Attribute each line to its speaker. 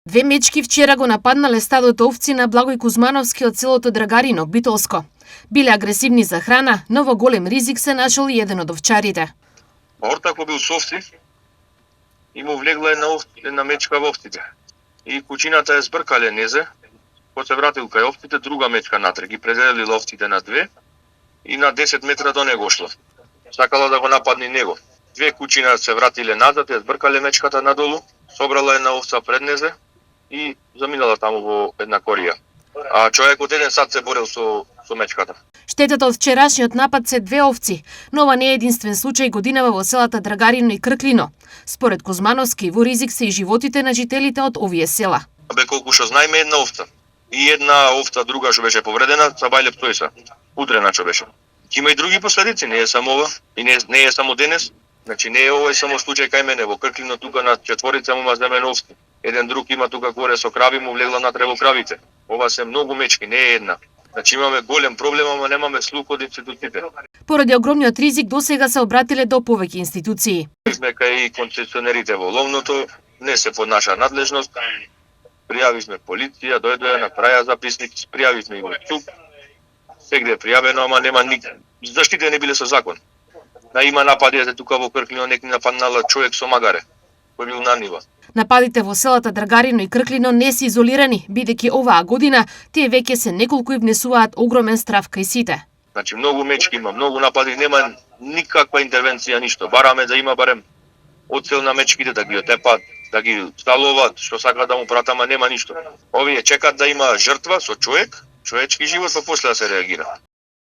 Speaker 1: Две мечки вчера го нападнале стадото овци на Благој Кузмановски од селото Драгарино, Битолско. Биле агресивни за храна, но во голем ризик се нашол и еден од овчарите.
Speaker 2: Ортако бил со овци и му влегла една мечка во овците. И кучината е збркале незе, кога се вратил кај овците, друга мечка натре, ги презелили овците на две и на 10 метра до него шло. Сакала да го нападне него. Две кучина се вратиле назад, ја збркале мечката надолу, собрала една овца пред незе и заминала таму во една корија. А човекот 1 сат се борел со мечката.
Speaker 1: Штетата од вчерашниот напад се 2 овци, но ова не е единствен случај годинава во селата Драгарино и Крклино. Според Кузмановски, во ризик се и животите на жителите од овие села.
Speaker 2: Бе колку што знаеме една овца. И една овца друга што беше повредена, са бајле птојса. Утрена што беше. Има и други последици, не е само ова, и не е само денес. Значи не е овој само случај кај мене во Крклино, тука на четворица му земен овци. Еден друг има тука горе со крави, му влегла натре во кравите. Ова се многу мечки, не е една. Значи имаме голем проблем, ама немаме слух од институциите.
Speaker 1: Поради огромниот ризик досега се обратиле до повеќе институции.
Speaker 2: Сме кај концесионерите во ловното, не се под наша надлежност. Пријавивме полиција, дојдоа, направија записник, пријавивме и во ЦУП. Сегде е пријавено, ама нема заштите не биле со закон. Има напади тука во Крклино, некој нападнала човек со магаре, кој бил на нива.
Speaker 1: Нападите во селата Драгарино и Крклино не се изолирани, бидејќи оваа година тие веќе се неколку и внесуваат огромен страв кај сите.
Speaker 2: Значи многу мечки има, многу напади, нема никаква интервенција, ништо. Бараме да има барем одсел на мечките, да ги отепат, да ги сталуваат, што сакаат да му пратама, нема ништо. Овие чекат да има жртва со човек, човечки живот, па после да се реагира.